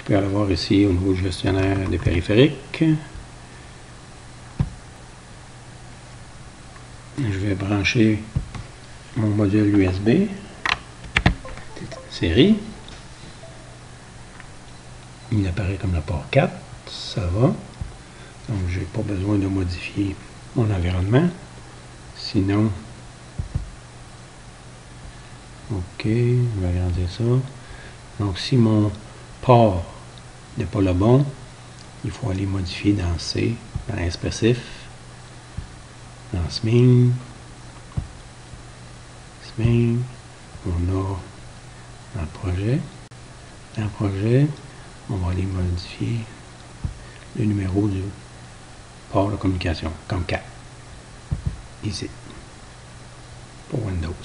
peux aller voir ici au niveau du gestionnaire des périphériques. Je vais brancher mon module USB série. Il apparaît comme le port 4, ça va. Donc je n'ai pas besoin de modifier mon environnement. Sinon, ok, je vais agrandir ça. Donc si mon port n'est pas le bon, il faut aller modifier dans C, dans expressif, dans SMIN, on a dans le projet. Dans le projet, on va aller modifier le numéro du port de communication, comme 4. Ici. Pour Windows.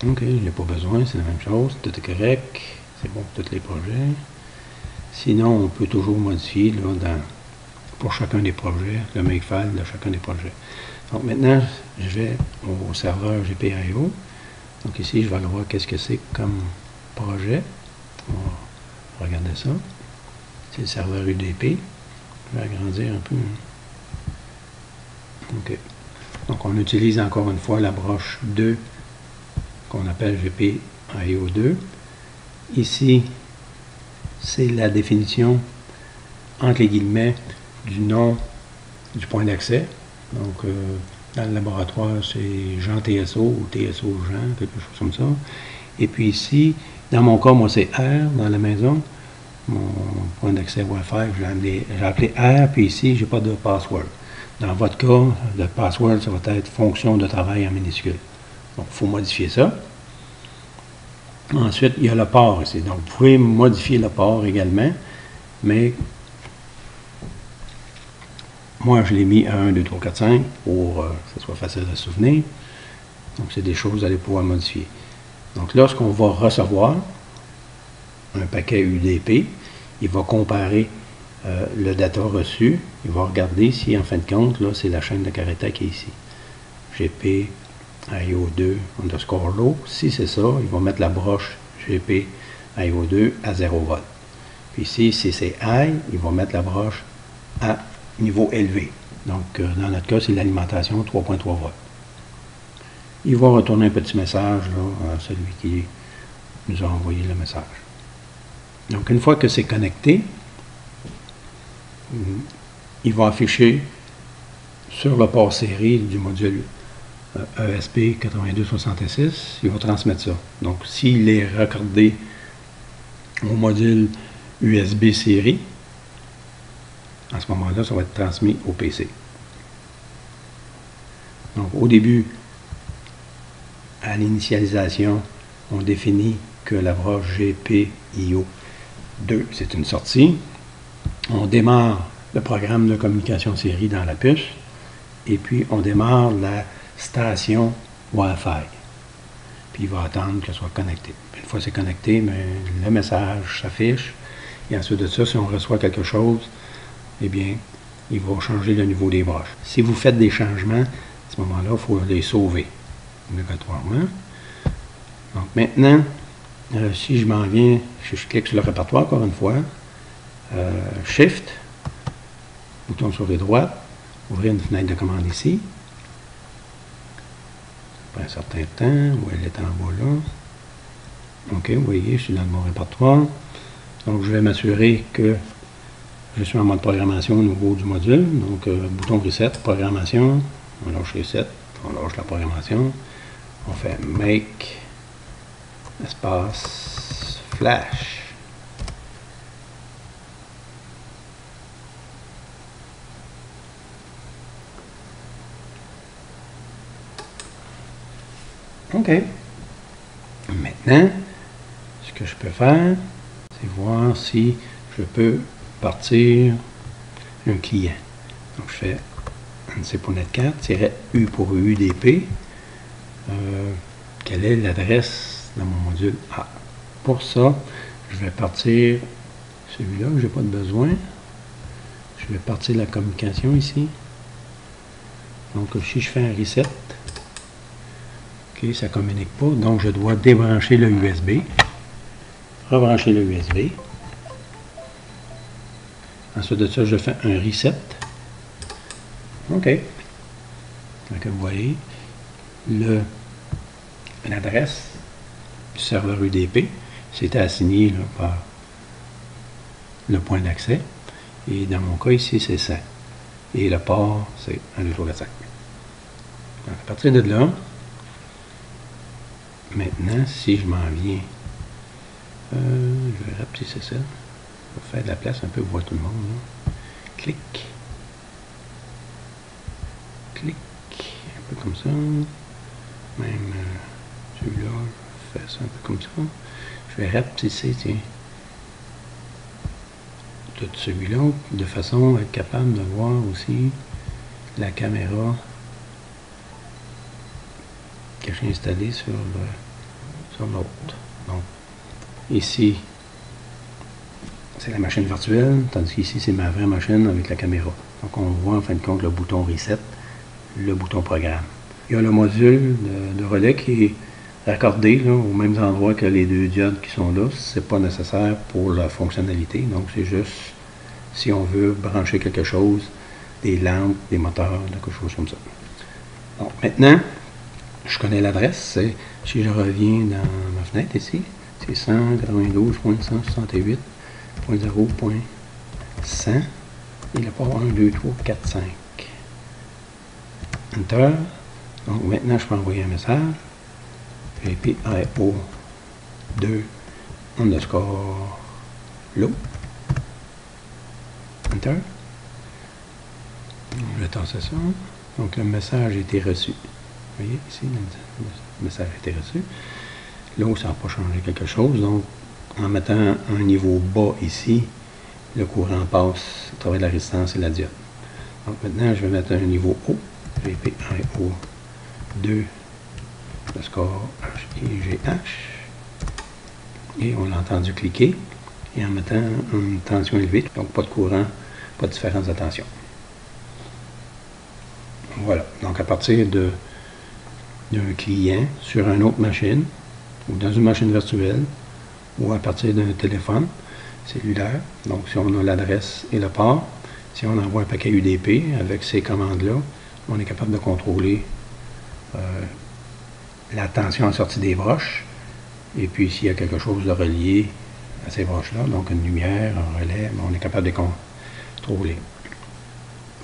Ok, je n'ai pas besoin, c'est la même chose, tout est correct, c'est bon pour tous les projets. Sinon, on peut toujours modifier là, pour chacun des projets, le makefile de chacun des projets. Donc maintenant, je vais au serveur GPIO. Donc ici, je vais aller voir qu'est-ce que c'est comme projet. On va regarder ça. C'est le serveur UDP. Je vais agrandir un peu. OK. Donc on utilise encore une fois la broche 2 qu'on appelle GPIO2. Ici, c'est la définition entre les guillemets du nom du point d'accès. Donc dans le laboratoire, c'est Jean TSO ou TSO Jean, quelque chose comme ça. Et puis ici, dans mon cas, moi c'est R dans la maison. Mon point d'accès Wi-Fi, j'ai appelé R, puis ici, j'ai pas de password. Dans votre cas, le password, ça va être fonction de travail en minuscule. Donc, il faut modifier ça. Ensuite, il y a le port ici. Donc, vous pouvez modifier le port également, mais moi, je l'ai mis à 1, 2, 3, 4, 5 pour que ce soit facile de se souvenir. Donc, c'est des choses que vous allez pouvoir modifier. Donc, lorsqu'on va recevoir un paquet UDP, il va comparer le data reçu, il va regarder si en fin de compte, là, c'est la chaîne de Caretta qui est ici. GPIO2 underscore low. Si c'est ça, il va mettre la broche GPIO2 à 0 V. Puis ici, si c'est high, il va mettre la broche à niveau élevé. Donc, dans notre cas, c'est l'alimentation 3.3 V. Il va retourner un petit message là, à celui qui nous a envoyé le message. Donc, une fois que c'est connecté, il va afficher sur le port série du module ESP8266, il va transmettre ça. Donc, s'il est raccordé au module USB série, à ce moment-là, ça va être transmis au PC. Donc, au début, à l'initialisation, on définit que la broche GPIO2, c'est une sortie. On démarre le programme de communication série dans la puce et puis on démarre la station Wi-Fi. Puis il va attendre qu'elle soit connectée. Une fois que c'est connecté, mais le message s'affiche et ensuite de ça, si on reçoit quelque chose, eh bien, il va changer le niveau des broches. Si vous faites des changements, à ce moment-là, il faut les sauver obligatoirement. Donc maintenant, si je m'en viens, je clique sur le répertoire encore une fois, Shift, bouton sur les droites, ouvrir une fenêtre de commande ici. Après un certain temps, où elle est en bas là. OK, vous voyez, je suis dans mon répertoire. Donc, je vais m'assurer que je suis en mode programmation au niveau du module. Donc, bouton Reset, programmation. On lâche Reset, on lâche la programmation. On fait Make, espace, Flash. OK. Maintenant, ce que je peux faire, c'est voir si je peux partir un client. Donc, je fais ANSI.NET4-U pour UDP. Quelle est l'adresse dans mon module A? Pour ça, je vais partir celui-là que je n'ai pas de besoin. Je vais partir la communication ici. Donc, si je fais un reset, OK, ça ne communique pas. Donc, je dois débrancher le USB, rebrancher le USB. Ensuite de ça, je fais un reset. OK. Donc, vous voyez, l'adresse du serveur UDP, c'était assigné là, par le point d'accès. Et dans mon cas ici, c'est 100. Et le port, c'est 1, 2, 3, 4, 5. Donc, à partir de là, maintenant, si je m'en viens, je vais rapetisser ça. Je vais faire de la place un peu pour voir tout le monde. Là. Clic. Clic. Un peu comme ça. Même celui-là, je fais ça un peu comme ça. Je vais rapetisser, tiens, tout celui-là, de façon à être capable de voir aussi la caméra que j'ai installée sur l'autre. Donc, ici, c'est la machine virtuelle, tandis qu'ici, c'est ma vraie machine avec la caméra. Donc, on voit en fin de compte le bouton Reset, le bouton Programme. Il y a le module de relais qui est raccordé là, aux mêmes endroits que les deux diodes qui sont là. Ce n'est pas nécessaire pour la fonctionnalité. Donc, c'est juste si on veut brancher quelque chose, des lampes, des moteurs, quelque chose comme ça. Donc, maintenant, je connais l'adresse. Si je reviens dans ma fenêtre ici, c'est 192.161.0.100 et le port 1, 2, 3, 4, 5. Enter. Donc maintenant, je peux envoyer un message. GPIO 2 underscore low. Enter. Je vais tasser ça. Donc le message a été reçu. Vous voyez ici, le message a été reçu. L'eau, ça n'a pas changé quelque chose. Donc, en mettant un niveau bas ici, le courant passe à travers la résistance et la diode. Donc maintenant, je vais mettre un niveau haut. GPIO 2 le score HIGH. Et on l'a entendu cliquer. Et en mettant une tension élevée, donc pas de courant, pas de différence de tension. Voilà. Donc à partir d'un client sur une autre machine, ou dans une machine virtuelle, ou à partir d'un téléphone cellulaire, donc si on a l'adresse et le port, si on envoie un paquet UDP avec ces commandes-là, on est capable de contrôler la tension en sortie des broches, et puis s'il y a quelque chose de relié à ces broches-là, donc une lumière, un relais, on est capable de contrôler.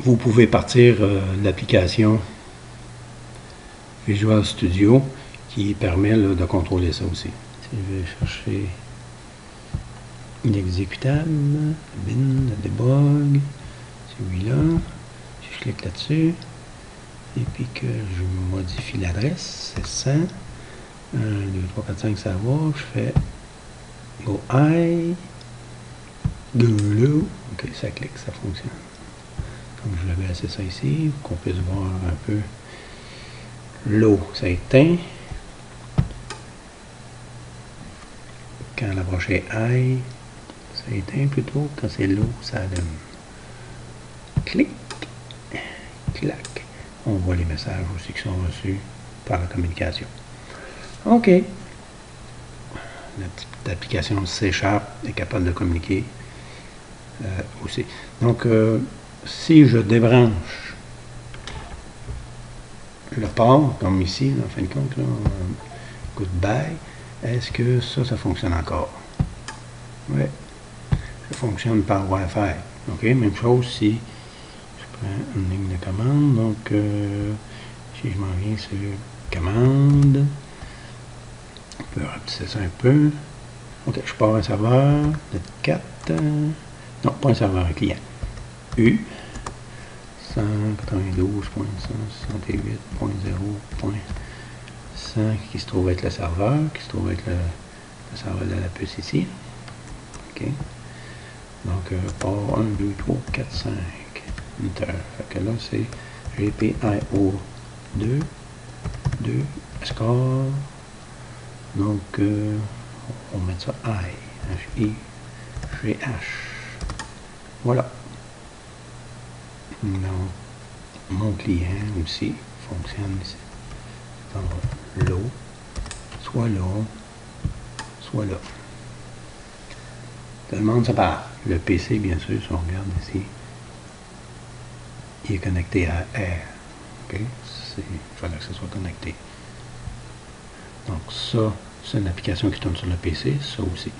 Vous pouvez partir l'application Visual Studio qui permet là, de contrôler ça aussi. Si je vais chercher l'exécutable, bin, le debug, celui-là, si je clique là-dessus, et puis que je modifie l'adresse, c'est 100, 1, 2, 3, 4, 5, ça va, je fais go high, go low, ok, ça clique, ça fonctionne. Donc je vais baisser ça ici, pour qu'on puisse voir un peu. Low, ça éteint. Quand la broche est high, ça éteint plutôt. Quand c'est low, ça allume. Clic, clac. On voit les messages aussi qui sont reçus par la communication. OK. La petite application C# est capable de communiquer aussi. Donc, si je débranche le port, comme ici, en fin de compte, là, goodbye, est-ce que ça fonctionne encore? Oui. Ça fonctionne par Wi-Fi. OK, même chose si je prends une ligne de commande. Donc, si je m'en viens sur commande, on peut rapetisser ça un peu. OK, je pars un serveur de 4. Non, pas un serveur, un client. U 192.168.0.100 qui se trouve être le serveur, qui se trouve être le serveur de la puce ici. OK. Donc, port 1, 2, 3, 4, 5. Enter. Fait que là, c'est GPIO 2, score. Donc, on va mettre ça I, H-I-G-H. Voilà. Donc, mon client aussi fonctionne ici. Dans l'eau, soit là, soit là. Tout le monde se parle. Le PC, bien sûr, si on regarde ici, il est connecté à R. OK? Il fallait que ce soit connecté. Donc ça, c'est une application qui tourne sur le PC, ça aussi.